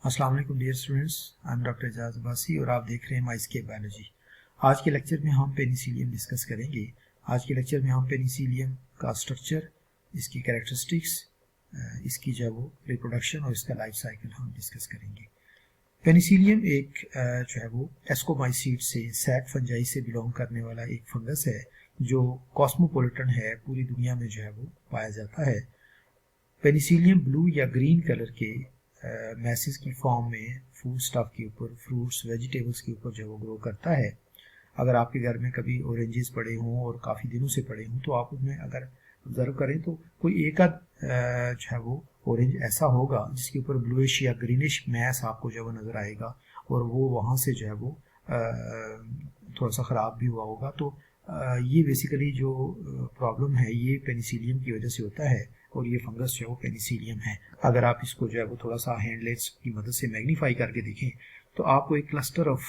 अस्सलाम वालेकुम dear students, I am doctor Ejaz Abbasi और आप देख रहे हैं माइस्केप बायोलॉजी। आज के लेक्चर में हम पेनिसिलियम डिस्कस करेंगे। आज के लेक्चर में हम पेनिसिलियम का स्ट्रक्चर, इसकी कैरेक्टरिस्टिक्स, इसकी जो वो रिप्रोडक्शन और इसका लाइफ साइकिल हम डिस्कस करेंगे। पेनिसिलियम एक जो है वो एस्कोमाइसीड से सैक फंजाई से बिलोंग करने वाला एक फंगस है जो कॉस्मोपोलिटन है, पूरी दुनिया में जो है वो पाया जाता है। पेनिसिलियम ब्लू या ग्रीन कलर के मैसेज की फॉर्म में फूड स्टफ के ऊपर, फ्रूट्स, वेजिटेबल्स के ऊपर जो वो ग्रो करता है। अगर आपके घर में कभी ऑरेंजेस पड़े हों और काफ़ी दिनों से पड़े हों तो आप उसमें अगर ऑब्जर्व करें तो कोई एक आध जो है वो ऑरेंज ऐसा होगा जिसके ऊपर ब्लूइश या ग्रीनिश मैस आपको जो वो नज़र आएगा और वो वहाँ से जो है वो थोड़ा सा ख़राब भी हुआ होगा। तो ये बेसिकली जो प्रॉब्लम है ये पेनिसिलियम की वजह से होता है और ये फंगस जो है वो पेनिसिलियम है। अगर आप इसको जो है वो थोड़ा सा हैंडलेट्स की मदद से मैग्नीफाई करके देखें तो आपको एक cluster of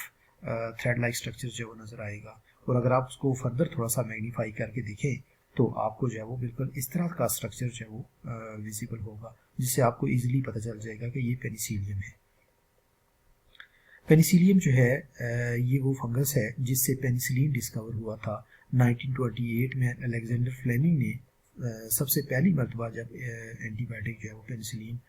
thread like structure जो है वो नज़र आएगा और अगर आप उसको फर्दर थोड़ा सा मैग्नीफाई करके देखें तो आपको जो है वो बिल्कुल इस तरह का स्ट्रक्चर जो है वो विजिबल होगा, जिससे आपको ईजिली पता चल जाएगा कि ये पेनिसिलियम है। पेनिसिलियम जो है ये वो फंगस है जिससे पेनिसिलिन डिस्कवर हुआ था 1928 में। अलेक्जेंडर फ्लेमिंग ने सबसे पहली मरतबा जब एंटीबायोटिक जो है वो पेनिसिलिन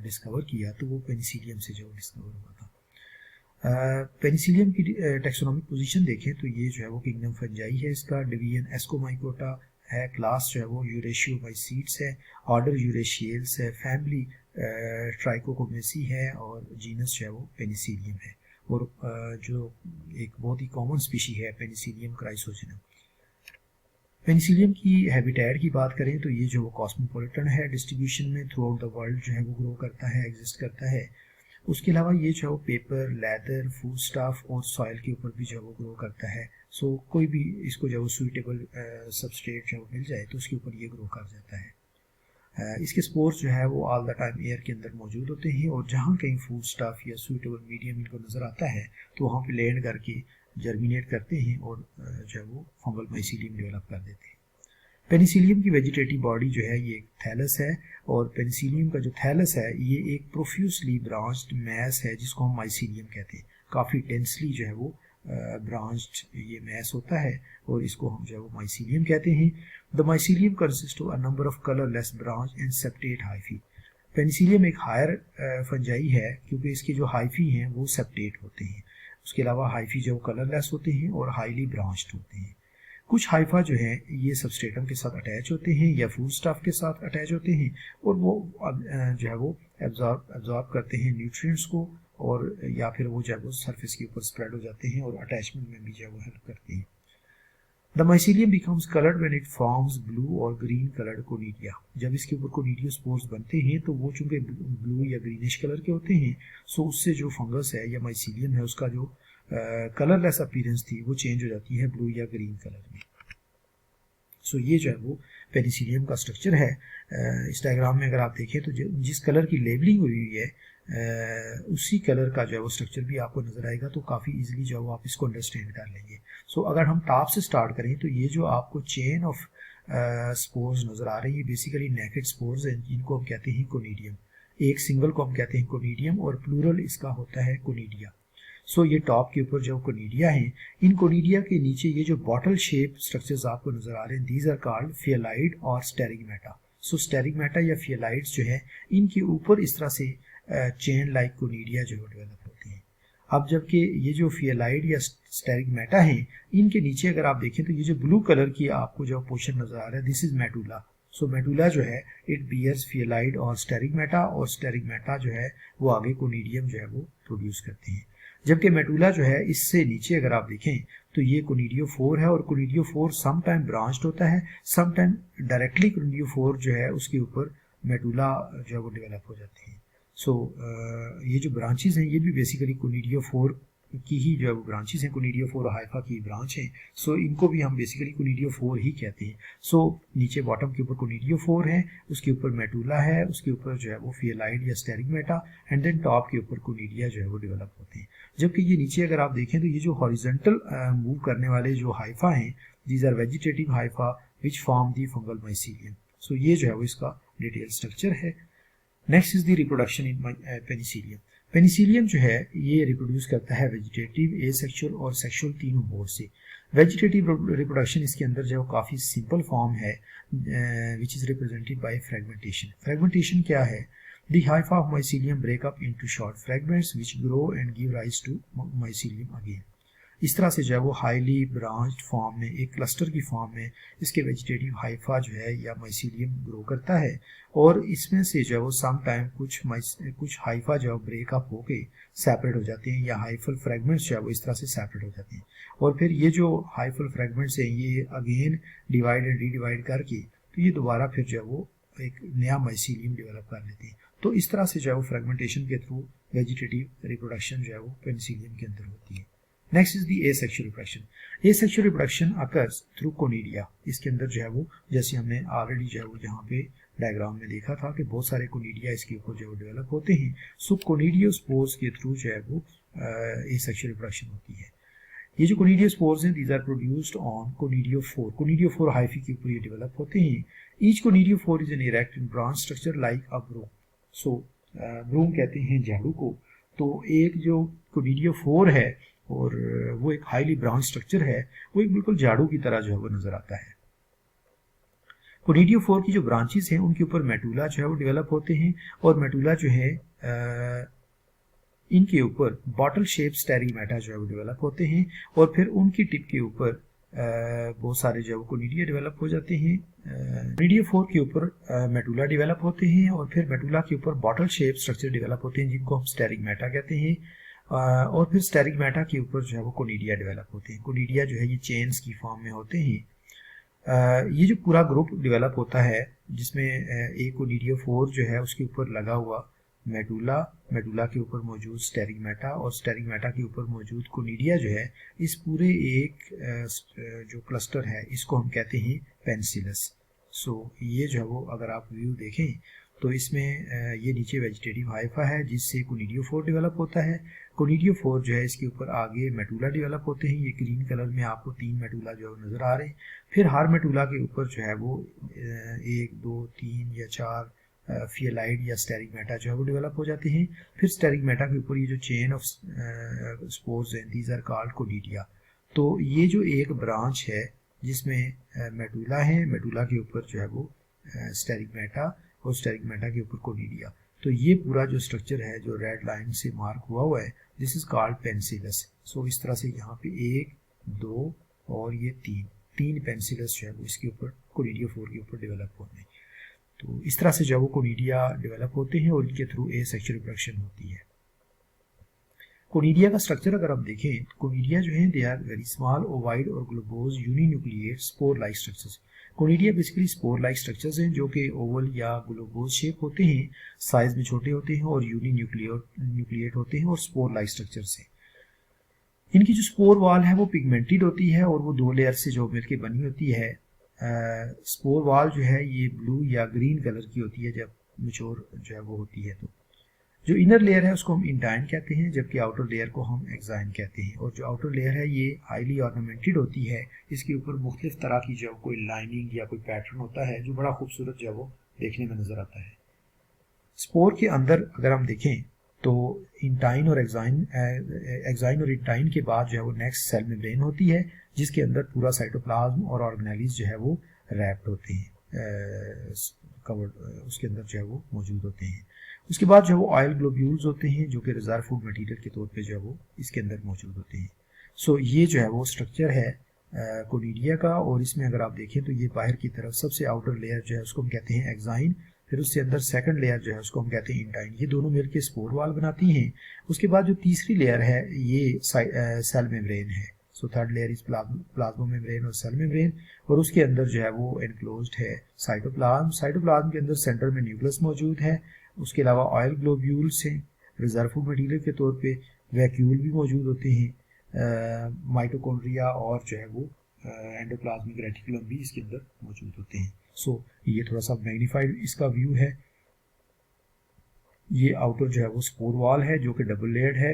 डिस्कवर किया तो वो पेनिसिलियम से जो डिस्कवर हुआ था। पेनिसिलियम की टेक्सोनॉमिक पोजीशन देखें तो ये जो है वो किंगडम फंजाई है, इसका डिवीजन एस्कोमाइकोटा है, क्लास जो है वो यूरेशियोमाइसीड्स है, ऑर्डर यूरेशियल्स है, फैमिली ट्राइकोकोमेसी है और जीनस जो है वो पेनिसिलियम है। और जो एक बहुत ही कॉमन स्पीशी है पेनिसिलियम क्राइसोजेनम। पेनिसिलियम की हैबिटेट की बात करें तो ये जो कॉस्मोपॉलिटन है, डिस्ट्रीब्यूशन में थ्रू आउट द वर्ल्ड जो है वो ग्रो करता है, एग्जिस्ट करता है। उसके अलावा ये जो पेपर, लेदर, फूड स्टफ और सॉइल के ऊपर भी जो वो ग्रो करता है। सो कोई भी इसको जो सूटेबल सबस्ट्रेट जो मिल जाए तो उसके ऊपर ये ग्रो कर जाता है। इसके स्पोर्स जो है वो ऑल द टाइम एयर के अंदर मौजूद होते हैं और जहाँ कहीं फूड स्टफ या सूटेबल मीडियम इनको नज़र आता है तो वहाँ पे लैंड करके जर्मिनेट करते हैं और जो है वो फंगल माइसीलियम डेवलप कर देते हैं। पेनिसिलियम की वेजिटेटिव बॉडी जो है ये एक थैलस है और पेनिसिलियम का जो थैलस है ये एक प्रोफ्यूसली ब्रांच्ड मैस है जिसको हम माइसीलियम कहते हैं। काफ़ी डेंसली जो है वो ब्रांच्ड ये मैस होता है और इसको हम जो है वो माइसीलियम कहते हैं। The mycelium consist of a number of colourless branch and septate hyphae. Penicillium एक हायर फंजाई है क्योंकि इसके जो हाइफी हैं वो सेप्टेट होते हैं। उसके अलावा हाइफी जो कलरलेस होते हैं और हाईली ब्रांच्ड होते हैं। कुछ हाइफा जो है ये सबस्ट्रेटम के साथ अटैच होते हैं या फूड स्टफ के साथ अटैच होते हैं और वो जो है वो एब्जॉर्ब करते हैं न्यूट्रिएंट्स को और या फिर वो जो है वो सरफेस के ऊपर स्प्रेड हो जाते हैं और अटैचमेंट में भी जो है वो हेल्प करते हैं। The mycelium becomes coloured when it forms blue और ग्रीन कलर्ड कोनिडिया। जब इसके ऊपर कोनिडियोस्पोर्स बनते हैं तो वो चूंकि ब्लू या ग्रीनिश कलर के होते हैं, सो उससे जो फंगस है या माइसीलियम है उसका जो कलरलेस अपीयरेंस थी वो चेंज हो जाती है ब्लू या ग्रीन कलर में। सो ये जो है वो पेनिसिलियम का स्ट्रक्चर है। इस डायग्राम में अगर आप देखें तो जिस कलर की लेबलिंग हुई हुई है उसी कलर का जो है वो स्ट्रक्चर भी आपको नज़र आएगा, तो काफ़ी इजीली जो है वो आप इसको अंडरस्टैंड कर लेंगे। सो अगर हम टॉप से स्टार्ट करें तो ये जो आपको चेन ऑफ स्पोर्स नज़र आ रही है बेसिकली नेकेड स्पोर्स हैं, जिनको हम कहते हैं कोनिडियम। एक सिंगल को हम कहते हैं कोनिडियम और प्लूरल इसका होता है कोनिडिया। सो ये टॉप के ऊपर जो कोनिडिया हैं, इन कोनिडिया के नीचे ये जो बॉटल शेप स्ट्रक्चर्स आपको नजर आ रहे हैं, दीज आर कॉल्ड फियलाइड और स्टेरिगमेटा। सो स्टेरिगमेटा या फियलाइड्स जो है इनके ऊपर इस तरह से चेन लाइक कोनिडिया जो डेवलप होती हैं। अब जबकि ये जो फियलाइड या स्टेरिगमेटा हैं इनके नीचे अगर आप देखें तो ये जो ब्लू कलर की आपको जो पोर्शन नजर आ रहा है this is medulla. So medulla जो है इट बियर्स फियलाइड और स्टेरिगमेटा और स्टेरिगमेटा जो है वो आगे कोनिडियम जो है वो प्रोड्यूस करते हैं। जबकि मेडुला जो है इससे नीचे अगर आप देखें तो ये कोनिडियोफोर है और कोनिडियोफोर सम टाइम ब्रांच्ड होता है, सम टाइम डायरेक्टली कोनिडियोफोर जो है उसके ऊपर मेडुला जो है वो डेवलप हो जाती है। सो ये जो ब्रांचेस हैं ये भी बेसिकली कोनिडियोफोर की ही जो है वो ब्रांचेस हैं, कोनिडियोफोर हाइफा की ब्रांच हैं। सो इनको भी हम बेसिकली कोनिडियोफोर ही कहते हैं। सो नीचे बॉटम के ऊपर कोनिडियोफोर है, उसके ऊपर मेडुला है, उसके ऊपर जो है वो फियलाइड या स्टेरिगमेटा एंड देन टॉप के ऊपर कोनिडिया जो है वो डेवलप होते हैं। जबकि ये नीचे अगर आप देखें तो ये जो हॉरिजॉन्टल मूव करने वाले जो हाइफा हैं these are vegetative hyphae which form the fungal mycelium. So ये जो है वो इसका डिटेल स्ट्रक्चर है। Next is the reproduction in Penicillium. Penicillium जो है ये रिप्रोड्यूस करता है वेजिटेटिव, एसेक्सुअल और सेक्सुअल तीनों मोड से। वेजिटेटिव रिप्रोडक्शन इसके अंदर जो काफ़ी सिंपल फॉर्म है which is represented by fragmentation. Fragmentation क्या है? The hypha of mycelium break up into short fragments which grow and give rise to mycelium again. इस तरह से जो है वो हाईली ब्रांच्ड फॉर्म में, एक क्लस्टर की फॉर्म में इसके वेजिटेटिव हाइफा जो है या माइसीलियम ग्रो करता है, और इसमें से जो है वो सम टाइम कुछ हाइफा जो है ब्रेक अप होके सेपरेट हो जाते हैं, या हाइफल फ्रेगमेंट्स जो है वो इस तरह से सेपरेट हो जाते हैं, और फिर ये जो हाइफल फ्रेगमेंट्स हैं ये अगेन डिवाइड एंड रीडिवाइड करके तो ये दोबारा फिर जो है वो एक नया माइसीलियम डेवलप कर लेते हैं। तो इस तरह से जो है वो फ्रेगमेंटेशन के थ्रू वेजिटेटिव रिप्रोडक्शन जो है वो पेनिसिलियम के अंदर होती है। Next is the asexual reproduction. Asexual reproduction occurs through conidia. इसके अंदर जो है वो जैसे हमने ऑलरेडी जो है वो यहाँ पे डायग्राम में देखा था कि बहुत सारे कोनिडिया इसके ऊपर जो है डेवलप होते हैं। सो कोनिडियोस्पोर्स के थ्रू जो है वो एसेक्सुअल रिप्रोडक्शन होती है। ये जो कोनिडियोस्पोर्स हैं these are produced on conidiophore. Conidiophore hyphae के ऊपर ये डेवलप होते हैं। Each conidiophore is an erect and branch structure like a broom. So broom कहते हैं झाड़ू को। तो एक जो कोनिडियोफोर है और वो एक हाईली ब्रांच स्ट्रक्चर है, वो एक बिल्कुल झाड़ू की तरह जो है वो नजर आता है। कोनिडियोफोर की जो ब्रांचेस हैं उनके ऊपर मेटूला जो है वो डेवलप होते हैं, और मेटूला जो है इनके ऊपर बॉटल शेप स्टेरिगमेटा जो है वो डेवलप होते हैं, और फिर उनकी टिप के ऊपर बहुत सारे जो है वो कोनिडिया डेवलप हो जाते हैं। कोनिडियोफोर के ऊपर मेटूला डेवलप होते हैं, और फिर मेटूला के ऊपर बॉटल शेप स्ट्रक्चर डेवलप होते हैं जिनको हम स्टेरिगमेटा कहते हैं, और फिर स्टेरिगमेटा के ऊपर जो है वो कोनिडिया डेवलप होते हैं। कोनिडिया जो है ये चेन्स की फॉर्म में होते हैं। ये जो पूरा ग्रुप डेवलप होता है जिसमें एक कोनिडियोफोर जो है उसके ऊपर लगा हुआ मेडुला, मेडुला के ऊपर मौजूद स्टेरिगमेटा, और स्टेरिगमेटा के ऊपर मौजूद कोनिडिया जो है, इस पूरे एक जो क्लस्टर है इसको हम कहते हैं पेनिसिलस। सो ये जो है वो अगर आप व्यू देखें तो इसमें ये नीचे वेजिटेटिव हाइफा है जिससे कोनिडियोफोर डेवलप होता है। कोनिडियोफोर जो है इसके ऊपर आगे मेटूला डेवलप होते हैं। ये ग्रीन कलर में आपको 3 मेटूला जो है नज़र आ रहे हैं। फिर हर मेटूला के ऊपर जो है वो 1, 2, 3 या 4 फियलाइड या स्टेरिगमेटा जो है वो डेवलप हो जाते हैं। फिर स्टेरिगमेटा के ऊपर ये जो चेन ऑफ स्पोर्स हैं दीज आर कॉल्ड कोनिडिया। तो ये जो एक ब्रांच है जिसमें मेटूला है, मेटूला के ऊपर जो है वो स्टेरिगमेटा, और स्टेरिगमेटा के ऊपर कोनिडिया, तो ये पूरा जो स्ट्रक्चर है जो रेड लाइन से मार्क हुआ है दिस इज कॉल्ड पेनिसिलस। सो इस तरह से यहाँ पे 1, 2 और ये 3 पेनिसिलस जो है वो इसके ऊपर कोनिडियोफोर के ऊपर डेवलप होते हैं। तो इस तरह से जो है वो कोनिडिया डेवलप होते हैं और इनके थ्रू एसेक्सुअल रिप्रोडक्शन होती है। कोनिडिया का स्ट्रक्चर अगर आप देखें तो कोनिडिया जो है they are very small ovoid और globose uninucleate spore like structures. Conidia basically spore like structures हैं जो कि ओवल या ग्लोबोज शेप होते हैं, साइज में छोटे होते हैं और यूनिन्यूक्लिएट होते हैं और स्पोर लाइक स्ट्रक्चर्स हैं। इनकी जो स्पोर वॉल है वो पिगमेंटेड होती है और वो 2 लेयर से जो मिलकर बनी होती है। स्पोर वॉल जो है ये ब्लू या ग्रीन कलर की होती है जब मैच्योर जो है वो होती है। तो जो इनर लेयर है उसको हम इंटाइन कहते हैं, जबकि आउटर लेयर को हम एक्साइन कहते हैं। और जो आउटर लेयर है ये हाईली ऑर्नामेंटेड होती है, इसके ऊपर मुख्तलिफ तरह की जो कोई लाइनिंग या कोई पैटर्न होता है जो बड़ा खूबसूरत जो है वो देखने में नजर आता है। स्पोर के अंदर अगर हम देखें तो इंटाइन और एक्साइन और इंटाइन के बाद जो है वो नेक्स्ट सेल मेम्ब्रेन होती है जिसके अंदर पूरा साइटोप्लाज्म और ऑर्गेनेलिज जो है वो रैप्ड होते हैं, कवर्ड उसके अंदर जो है वो मौजूद होते हैं। उसके बाद जो है वो ऑयल ग्लोब्यूल्स होते हैं जो कि रिजर्व फूड मटेरियल के तौर पे जो है वो इसके अंदर मौजूद होते हैं। सो ये जो है वो स्ट्रक्चर है कोनिडिया का, और इसमें अगर आप देखें तो ये बाहर की तरफ सबसे आउटर लेयर जो है उसको हम कहते हैं एक्साइन, फिर उससे अंदर सेकंड लेयर जो है उसको हम कहते हैं इंटाइन। ये दोनों मिलकर स्पोर वॉल बनाती हैं। उसके बाद जो तीसरी लेयर है ये सेल मेम्ब्रेन है। So third layer is plasma membrane और सेल मेम्ब्रेन, और उसके अंदर जो है वो एनक्लोज्ड है साइटोप्लाज्म। साइटोप्लाज्म के अंदर सेंटर में न्यूक्लियस मौजूद है। उसके अलावा ऑयल ग्लोब्यूल्स हैं, रिजर्व फूड मटेरियल के तौर पे वैक्यूल भी मौजूद होते हैं, माइटोकॉन्ड्रिया और जो है वो एंडोप्लाज्मिक रेटिकुलम भी इसके अंदर मौजूद होते हैं। सो ये थोड़ा सा मैग्नीफाइड इसका व्यू है। ये आउटर जो है वो स्पोर वॉल है जो कि डबल लेयर्ड है,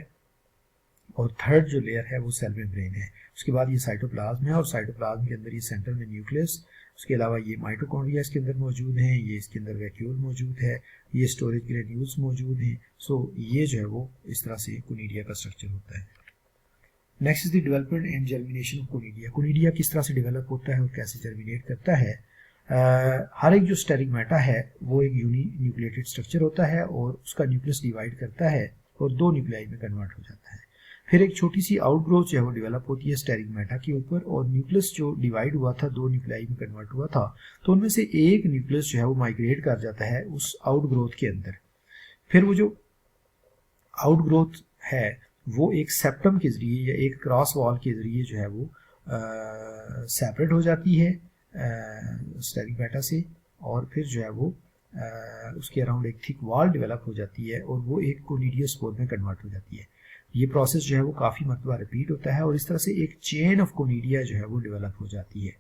और थर्ड जो लेयर है वो सेल मेम्ब्रेन है। उसके बाद ये साइटोप्लाज्म है और साइटोप्लाज्म के अंदर ये सेंटर में न्यूक्लियस, उसके अलावा ये माइटोकॉन्ड्रिया इसके अंदर मौजूद हैं, ये इसके अंदर वैक्यूल मौजूद है, ये स्टोरेज ग्रेन्यूल्स मौजूद हैं। सो ये जो है वो इस तरह से कोनिडिया का स्ट्रक्चर होता है। Next is the development and germination of conidia. Conidia किस तरह से डेवलप होता है और कैसे जर्मिनेट करता है। हर एक जो स्टेरिगमेटा है वो एक यूनी न्यूक्लिएटेड स्ट्रक्चर होता है और उसका न्यूक्लियस डिवाइड करता है और दो न्यूक्लियाई में कन्वर्ट हो जाता है। फिर एक छोटी सी आउटग्रोथ जो है वो डेवलप होती है स्टेरिगमेटा के ऊपर, और न्यूक्लियस जो डिवाइड हुआ था दो न्यूक्लियाई में कन्वर्ट हुआ था, तो उनमें से एक न्यूक्लियस जो है वो माइग्रेट कर जाता है उस आउटग्रोथ के अंदर। फिर वो जो आउटग्रोथ है वो एक सेप्टम के जरिए या एक क्रॉस वॉल के जरिए जो है वो सेपरेट हो जाती है स्टेरिगमेटा से, और फिर जो है वो उसके अराउंड एक थिक वॉल डेवलप हो जाती है और वो एक कोनिडिया स्पोर में कन्वर्ट हो जाती है। ये प्रोसेस जो है वो काफ़ी मरतबा रिपीट होता है और इस तरह से एक चेन ऑफ कोनिडिया जो है वो डेवलप हो जाती है।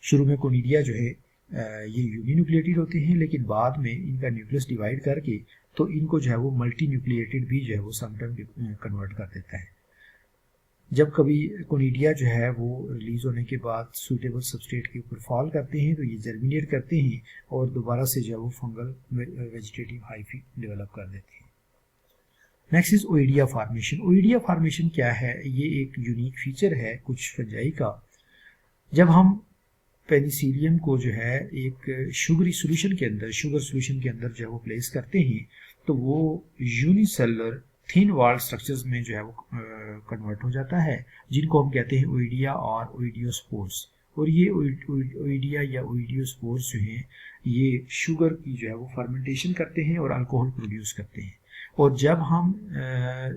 शुरू में कोनिडिया जो है ये यूनिन्यूक्लिएटेड होते हैं, लेकिन बाद में इनका न्यूक्लियस डिवाइड करके तो इनको जो है वो मल्टी न्यूक्लिएटेड भी जो है वो समटाइम कन्वर्ट कर देता है। जब कभी कोनिडिया जो है वो रिलीज होने के बाद सूटेबल सबस्ट्रेट के ऊपर फॉल करते हैं तो ये जर्मिनेट करते हैं और दोबारा से जो है वो फंगल वेजिटेटिव हाइफी डेवलप कर देते हैं। Next is oidia formation. Oidia formation क्या है? ये एक यूनिक फीचर है कुछ फंजाई का। जब हम पेनिसिलियम को जो है एक शुगर सॉल्यूशन के अंदर जो है वो प्लेस करते हैं तो वो यूनिसेलुलर थिन वॉल्ड स्ट्रक्चर्स में जो है वो कन्वर्ट हो जाता है, जिनको हम कहते हैं ओइडिया और ओइडियोस्पोर्स। और ये ओइडिया या ओइडियोस्पोर्स जो हैं ये शुगर की जो है वो फर्मेंटेशन करते हैं और अल्कोहल प्रोड्यूस करते हैं। और जब हम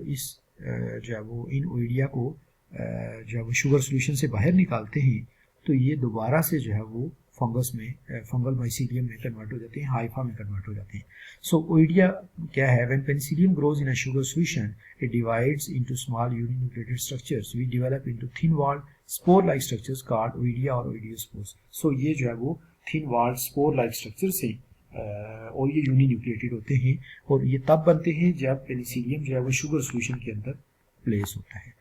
इस जो है वो इन ओइडिया को जो है वो शुगर सॉल्यूशन से बाहर निकालते हैं तो ये दोबारा से जो है वो फंगस में फंगल माइसीलियम में कन्वर्ट हो जाते हैं, हाइफा में कन्वर्ट हो जाते हैं। सो ओइडिया क्या है? When penicillium grows in a sugar solution it divides into small uninucleated structures which develop into thin walled spore like structures called oidia और ओइडियोस्पोर्स। सो ये जो है वो thin walled spore like structures हैं और ये यूनिन्यूक्लिएटेड होते हैं और ये तब बनते हैं जब पेनिसिलियम जो है वो शुगर सॉल्यूशन के अंदर प्लेस होता है।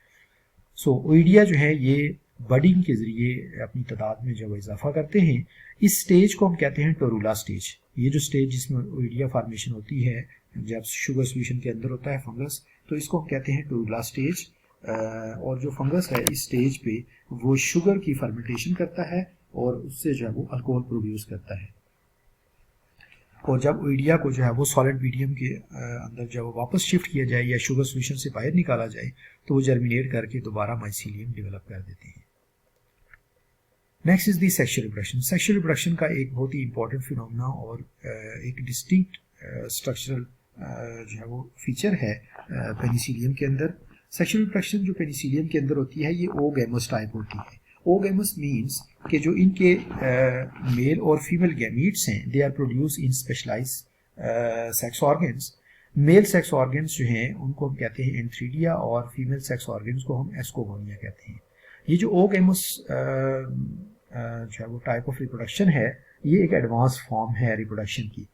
सो ओइडिया जो है ये बडिंग के जरिए अपनी तादाद में जब इजाफा करते हैं, इस स्टेज को हम कहते हैं टोरूला स्टेज। ये जो स्टेज जिसमें ओइडिया फार्मेशन होती है जब शुगर सॉल्यूशन के अंदर होता है फंगस, तो इसको हम कहते हैं टोरूला स्टेज। और जो फंगस है इस स्टेज पे वो शुगर की फर्मेंटेशन करता है और उससे जो है वो अल्कोहल प्रोड्यूस करता है। और जब ओइडिया को जो है वो सॉलिड मीडियम के अंदर जब वापस शिफ्ट किया जाए या शुगर सॉल्यूशन से बाहर निकाला जाए तो वो जर्मिनेट करके दोबारा माइसीलियम डेवलप कर देते हैं। Next is the sexual reproduction. Sexual reproduction का एक बहुत ही इंपॉर्टेंट फिनोमेना और एक डिस्टिंक्ट स्ट्रक्चरल जो है वो फीचर है पेनिसिलियम के अंदर। सेक्सुअल रिप्रोडक्शन जो पेनिसिलियम के अंदर होती है ये ओगैमस टाइप होती है। ओगैमस मीन्स कि जो इनके मेल और फीमेल गैमीट्स हैं they are produce in specialised sex organs. Male sex organs जो हैं उनको हम कहते हैं एंथ्रीडिया और फीमेल सेक्स ऑर्गन्स को हम एस्कोगोनिया कहते हैं। ये जो ओगैमस जो है वो टाइप ऑफ रिप्रोडक्शन है ये एक एडवांस फॉर्म है रिप्रोडक्शन की,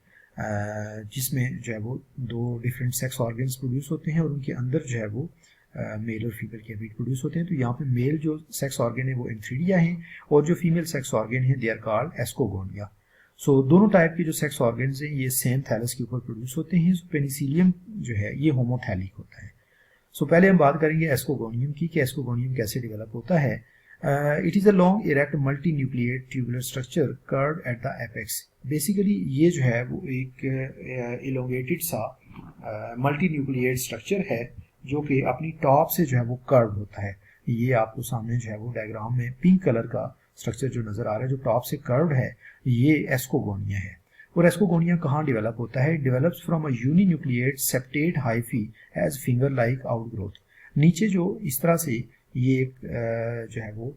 जिसमें जो है वो दो डिफरेंट सेक्स ऑर्गन्स प्रोड्यूस होते हैं और उनके अंदर जो है वो मेल और फीमेल गैमीट प्रोड्यूस होते हैं। तो यहाँ पे मेल जो सेक्स ऑर्गन है वो एंथ्रीडिया है और जो फीमेल सेक्स ऑर्गन है दे आर कॉल्ड एस्कोगोनिया। सो दोनों टाइप के जो सेक्स ऑर्गन्स हैं ये सेम थैलस के ऊपर प्रोड्यूस होते हैं। पेनिसिलियम जो है ये होमोथैलिक होता है। सो पहले हम बात करेंगे एस्कोगोनियम की कि एस्कोगोनियम कैसे डेवलप होता है। It is a long erect multi nucleate tubular structure curved at the apex. Basically ये जो है वो एक इलोंगेटेड सा मल्टी न्यूक्लिएट स्ट्रक्चर है जो कि अपनी टॉप से जो है वो कर्व होता है। ये आपको सामने जो है वो डायग्राम में पिंक कलर का स्ट्रक्चर जो नजर आ रहा है जो टॉप से कर्व्ड है ये एस्कोगोनिया है। और एस्कोगोनिया कहाँ डेवलप होता है? Develops from a uninucleate septate hyphae as finger like outgrowth. नीचे जो इस तरह से ये एक जो है वो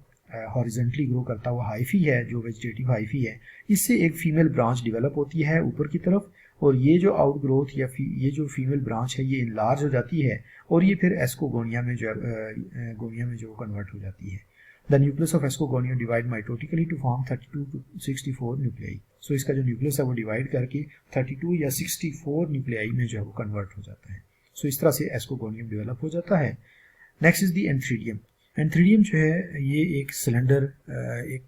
हॉरिजॉन्टली ग्रो करता हुआ हाइफी है जो वेजिटेटिव हाइफी है, इससे एक फीमेल ब्रांच डेवलप होती है ऊपर की तरफ और ये जो आउटग्रोथ या ये जो फीमेल ब्रांच है ये इनलार्ज हो जाती है और ये फिर एस्कोगोनिया में जो कन्वर्ट हो जाती है। The nucleus of ascogonia divide mitotically to form 32 to 64 nuclei. So इसका जो न्यूक्लियस है वो डिवाइड करके 32 या 64 न्यूक्लियाई में जो है वो कन्वर्ट हो जाता है। सो इस तरह से एस्कोगोनियम डेवलप हो जाता है। Next is the antheridium. Antheridium जो है ये एक सिलेंडर एक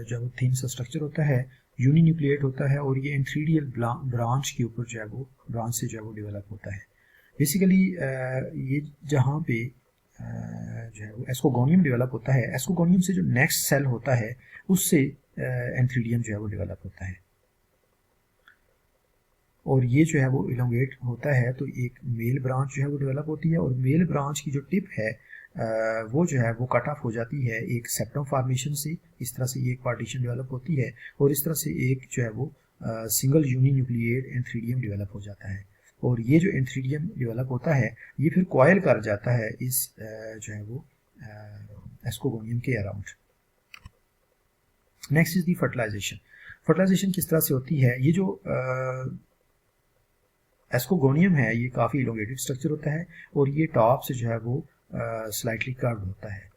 जो थिन सा स्ट्रक्चर होता है, यूनिन्यूक्लिएट होता है और ये एंथ्रीडियल ब्रांच के ऊपर जो है वो ब्रांच से जो है वो डेवलप होता है। बेसिकली ये जहाँ पे जो है वो एस्कोगोनियम डेवलप होता है, एस्कोगोनियम से जो नेक्स्ट सेल होता है उससे एंथ्रीडियम जो है वो डेवलप होता है और ये जो है वो इलोंगेट होता है तो एक मेल ब्रांच जो है वो डेवलप होती है और मेल ब्रांच की जो टिप है वो जो है वो कट ऑफ हो जाती है एक सेप्टम फॉर्मेशन से। इस तरह से ये एक पार्टीशन डेवलप होती है और इस तरह से एक जो है वो सिंगल यूनिन्यूक्लिएट एंथ्रीडियम डेवलप हो जाता है और ये जो एंथ्रीडियम डेवलप होता है ये फिर कॉयल कर जाता है इस जो है वो एस्कोगोनियम के around. Next is the fertilisation. Fertilisation किस तरह से होती है? ये जो एस्कोगोनियम है ये काफ़ी इलोंगेटेड स्ट्रक्चर होता है और ये टॉप से जो है वो स्लाइटली कर्व्ड होता है।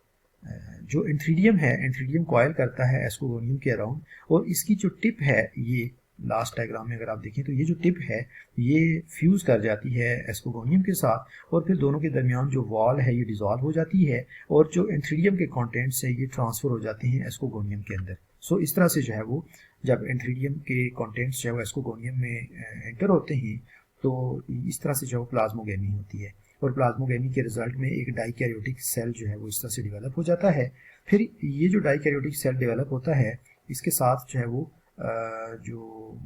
जो एंथ्रीडियम है, एंथ्रीडियम कॉयल करता है एस्कोगोनियम के अराउंड और इसकी जो टिप है, ये लास्ट डायग्राम में अगर आप देखें तो ये जो टिप है ये फ्यूज़ कर जाती है एस्कोगोनियम के साथ और फिर दोनों के दरमियान जो वॉल है ये डिज़ोल्व हो जाती है और जो एंथ्रीडियम के कंटेंट्स है ये ट्रांसफ़र हो जाते हैं एस्कोगोनियम के अंदर। सो इस तरह से जो है वो जब एंथ्रीडियम के कंटेंट्स जो है वो एस्कोगोनियम में एंटर होते हैं तो इस तरह से जो है प्लाज्मोगेमी होती है और प्लाज्मोगेमी के रिजल्ट में एक डाइकैरियोटिक सेल जो है वो इस तरह से डेवलप हो जाता है। फिर ये जो डाइकैरियोटिक सेल डेवलप होता है इसके साथ जो है वो जो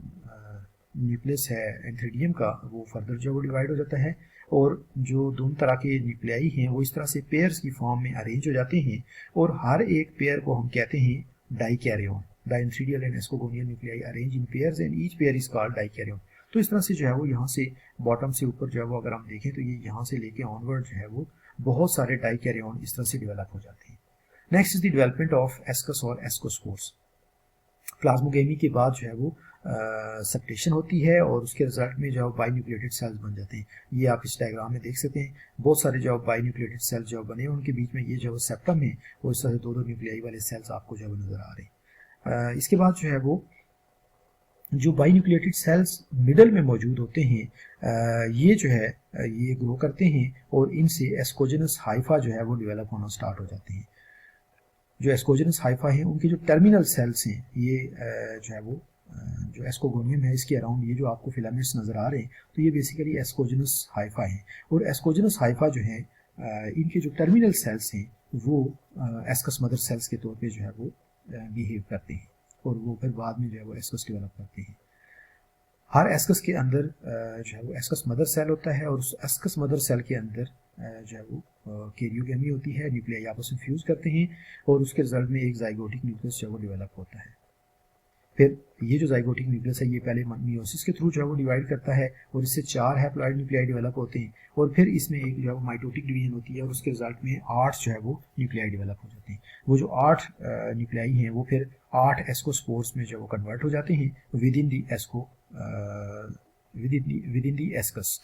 न्यूक्लियस है एंथ्रीडियम का वो फर्दर जो है वो डिवाइड हो जाता है और जो दोनों तरह के न्यूक्लियाई हैं वो इस तरह से पेयर्स की फॉर्म में अरेंज हो जाते हैं और हर एक पेयर को हम कहते हैं dikaryon. The antheridial and ascogonial nuclei arrange in pairs and each pair is called dikaryon. तो इस तरह से जो है वो यहाँ से बॉटम से ऊपर जो है वो अगर हम देखें तो ये यहाँ से लेके ऑनवर्ड जो है वो बहुत सारे डाइकैरियोन इस तरह से डेवलप हो जाते हैं। Next is the development of ascus और एस्कोस्पोर्स। प्लाज्मोगेमी के बाद जो है वो सेप्टेशन होती है और उसके रिजल्ट में जो है बाइन्यूक्लिएटेड सेल्स बन जाते हैं। ये आप इस डायग्राम में देख सकते हैं, बहुत सारे जो बाइन्यूक्लिएटेड सेल जो बने हैं उनके बीच में ये जो सेप्टम है और इस तरह से दो दो न्यूक्लियाई वाले सेल्स आपको जो है वो नजर आ रहे हैं। इसके बाद जो है वो जो बाइन्यूक्लिएटेड सेल्स मिडल में मौजूद होते हैं ये जो है ये ग्रो करते हैं और इनसे एस्कोजेनस हाइफा जो है वो डेवलप होना स्टार्ट हो जाते हैं। जो एस्कोजेनस हाइफा है उनके जो टर्मिनल सेल्स हैं ये जो है वो जो एस्कोगोनियम है इसके अराउंड ये जो आपको फिलामेंट्स नज़र आ रहे हैं तो ये बेसिकली एस्कोजेनस हाइफा है और एस्कोजेनस हाइफा जो है इनके जो टर्मिनल सेल्स हैं वो एस्कस मदर सेल्स के तौर पे जो है वो बिहेव करते हैं और वो फिर बाद में जो है वो एस्कस डेवलप करते हैं। हर एस्कस के अंदर जो है वो एस्कस मदर सेल होता है और उस एस्कस मदर सेल के अंदर जो है वो कैरियोगेमी होती है, न्यूक्लियाई आपस में फ्यूज़ करते हैं और उसके रिजल्ट में एक जाइगोटिक न्यूक्लियस जो है वो डेवलप होता है। फिर ये जो जाइगोटिक न्यूक्लियस है ये पहले मियोसिस के थ्रू जो है वो डिवाइड करता है और इससे 4 हैप्लॉइड न्यूक्लियाई डेवलप होते हैं और फिर इसमें एक जो है वो माइटोटिक डिवीजन होती है और उसके रिजल्ट में 8 जो है वो न्यूक्लियाई डेवलप हो जाते हैं। वो जो 8 न्यूक्लियाई हैं वो फिर 8 एस्कोस्पोर्स में जो वो कन्वर्ट हो जाते हैं विद इन दी एस्कस।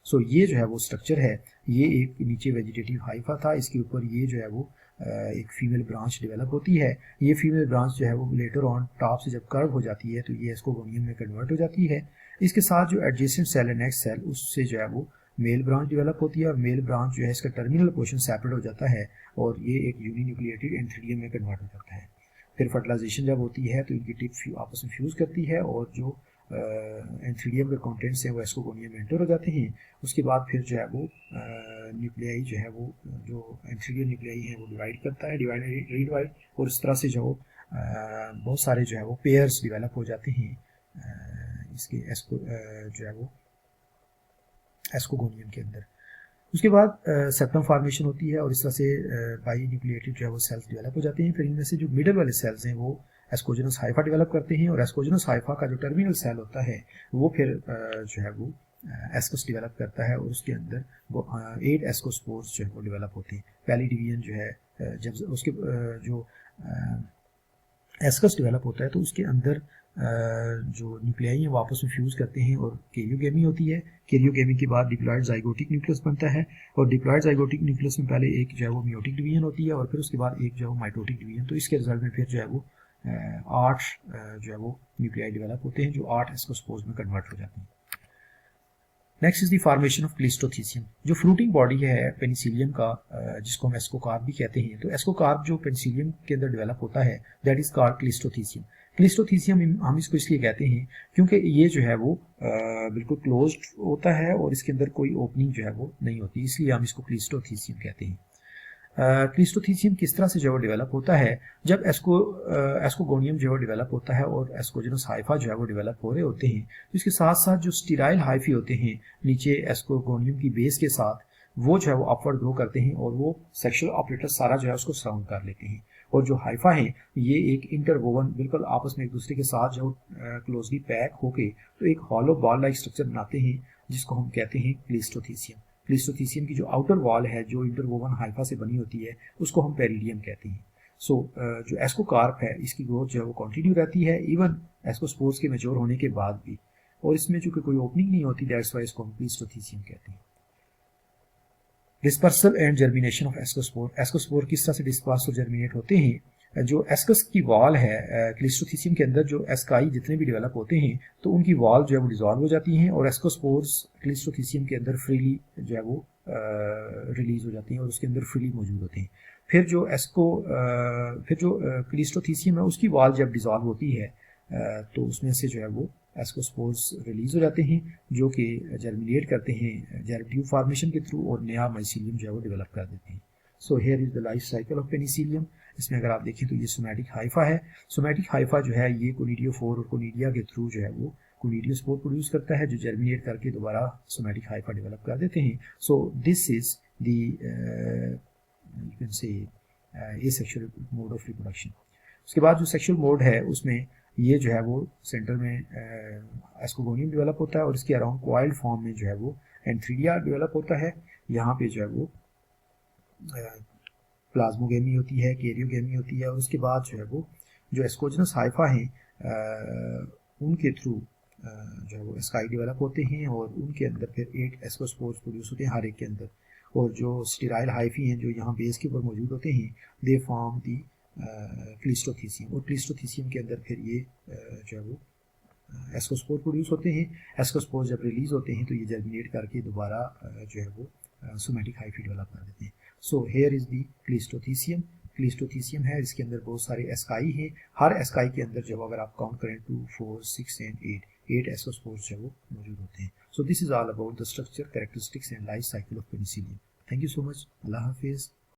सो ये जो है वो स्ट्रक्चर है, ये एक नीचे वेजिटेटिव हाइफा था, इसके ऊपर ये जो है वो एक फीमेल ब्रांच डेवलप होती है। ये फीमेल ब्रांच जो है वो लेटर ऑन टॉप से जब कर्व हो जाती है तो ये एस्कोगोनियम में कन्वर्ट हो जाती है। इसके साथ जो एडजेसेंट सेल है नेक्स्ट सेल उससे जो है वो मेल ब्रांच डेवलप होती है और मेल ब्रांच जो है इसका टर्मिनल पोर्शन सेपरेट हो जाता है और ये एक यूनिन्यूक्लिएटेड एंथ्रीडियम में कन्वर्ट हो जाता है। फिर फर्टिलाइजेशन जब होती है तो इनकी टिप आपस में फ्यूज़ करती है और जो एंथ्रीडियम के कंटेंट्स हैं वो एस्कोगोनियम में एंटर हो जाते हैं। उसके बाद फिर जो है वो न्यूक्लियाई जो है वो जो एंथ्रीडियल न्यूक्लियाई है वो डिवाइड करता है, डिवाइड रीडिवाइड और इस तरह से जो बहुत सारे जो है वो पेयर्स डेवलप हो जाते हैं इसके जो है वो एस्कोगोनियम के अंदर। उसके बाद सेप्टम फॉर्मेशन होती है और इस तरह से बाई न्यूक्लिएटेड जो है वो सेल्स डेवलप हो जाते हैं। फिर इनमें से जो मिडल वाले सेल्स हैं वो एस्कोजेनस हाइफा डेवलप करते हैं और एस्कोजेनस हाइफा का जो टर्मिनल सेल होता है वो फिर जो है वो एस्कस डेवलप करता है और उसके अंदर वो 8 एस्कोस्पोर्स जो है वो डेवलप होते हैं। पहली डिवीजन जो है जब उसके जो एस्कस डेवलप होता है तो उसके अंदर जो न्यूक्लियाई हैं वो आपस में फ्यूज़ करते हैं और कैरियोगेमी होती है। कैरियोगेमी के बाद डिप्लॉयड जाइगोटिक न्यूक्लियस बनता है और डिप्लॉयड जाइगोटिक न्यूक्लियस में पहले एक जो है वो मियोटिक डिवीजन होती है और फिर उसके बाद एक जो है वो माइटोटिक डिवीजन। तो इसके रिजल्ट में फिर जो है वो 8 जो है वो न्यूक्लियाई डेवलप होते हैं जो 8 एस्कोस्पोर्स में कन्वर्ट हो जाते हैं। Next is the formation of cleistothecium. जो फ्रूटिंग बॉडी है पेनिसिलियम का, जिसको हम एस्कोकार्प भी कहते हैं, तो एस्कोकार्प जो पेनिसिलियम के अंदर डेवलप होता है that is called cleistothecium. Cleistothecium हम इसको इसलिए कहते हैं क्योंकि ये जो है वो बिल्कुल क्लोज्ड होता है और इसके अंदर कोई ओपनिंग जो है वो नहीं होती, इसलिए हम इसको क्लिस्टोथीसियम कहते हैं। क्लिस्टोथीसियम किस तरह से जो है डेवलप होता है, जब एस्कोगोनियम जो है डेवलप होता है और एस्कोजिनस हाइफा जो है वो डेवलप हो रहे होते हैं, तो इसके साथ साथ जो स्टीराइल हाइफी होते हैं नीचे एस्कोगोनियम की बेस के साथ, वो जो है वो अपवर्ड ग्रो करते हैं और वो सेक्सुअल ऑपरेटर सारा जो है उसको सराउंड कर लेते हैं। और जो हाइफा हैं ये एक इंटरवोवन बिल्कुल आपस में एक दूसरे के साथ जो क्लोजली पैक होके तो एक हॉलो बॉल लाइक स्ट्रक्चर बनाते हैं, जिसको हम कहते हैं क्लिस्टोथीसियम। क्लिस्टोथीसियम की जो आउटर वॉल है जो इंटरवोवन हाइफा से बनी होती है उसको हम पेरिडियम कहते हैं। सो जो एस्कोकार्प है इसकी ग्रोथ जो है वो कंटिन्यू रहती है इवन एस्कोस्पोर्स के मैच्योर होने के बाद भी, और इसमें चूंकि कोई ओपनिंग नहीं होती दैट्स वाई इसको हम क्लिस्टोथीसियम कहते हैं। Dispersal and germination of ascospore. Ascospore किस तरह से डिस्पर्स और जर्मिनेट होते हैं, जो एस्कस की वॉल है क्लिस्टोथीसियम के अंदर जो एस्काई जितने भी डेवलप होते हैं तो उनकी वॉल जो है वो डिजॉल्व हो जाती हैं और एस्कोस्पोर्स क्लिस्टोथीसियम के अंदर फ्रीली जो है वो रिलीज हो जाती हैं और उसके अंदर फ्रीली मौजूद होते हैं। फिर जो क्लिस्टोथीसियम है उसकी वॉल जब डिजॉल्व होती है तो उसमें से जो है वो एस्कोस्पोर्स रिलीज हो जाते हैं जो कि जर्मिनेट करते हैं जेल ट्यूब फॉर्मेशन के थ्रू और नया माइसीलियम जो है वो डेवलप कर देते हैं। So here is the life cycle of Penicillium. इसमें अगर आप देखें तो ये सोमैटिक हाइफा है। सोमैटिक हाइफा जो है ये कोनिडियोफोर और कोनिडिया के थ्रू जो है वो कोनिडियोस्पोर प्रोड्यूस करता है जो जर्मिनेट करके दोबारा सोमैटिक हाइफा डेवलप कर देते हैं। So this is the you can say asexual mode of reproduction. उसके बाद जो सेक्सुअल मोड है उसमें ये जो है वो सेंटर में एस्कोगोनियम डेवलप होता है और इसके अराउंड कॉइल्ड फॉर्म में जो है वो एंथ्रीडिया डेवलप होता है। यहाँ पे जो है वो प्लाज्मोगेमी होती है, कैरियोगेमी होती है और उसके बाद जो है वो जो एस्कोजिनस हाइफा हैं उनके थ्रू जो है वो एस्काई डेवलप होते हैं और उनके अंदर फिर 8 एस्कोस्पोर्स प्रोड्यूस होते हैं हर एक के अंदर। और जो स्टीराइल हाइफी हैं जो यहाँ बेस के ऊपर मौजूद होते हैं दे फॉर्म दी क्लिस्टोथीसियम और क्लिस्टोथीसियम के अंदर फिर ये जो है वो एस्कोस्पोर प्रोड्यूस होते हैं। एस्कोस्पोर जब रिलीज होते हैं तो ये जर्मिनेट करके दोबारा जो है वो सोमैटिक हाइफी डेवलप कर देते हैं। So here is the cleistothecium. Cleistothecium है इसके अंदर बहुत सारे एस्काई हैं, हर एस्काई के अंदर जब अगर आप काउंट करें 2, 4, 6 एंड 8 एस्कोस्पोर्स जो है वो मौजूद होते हैं। So this is all about the structure, characteristics and life cycle of Penicillium. Thank you so much. अल्लाह हाफिज़।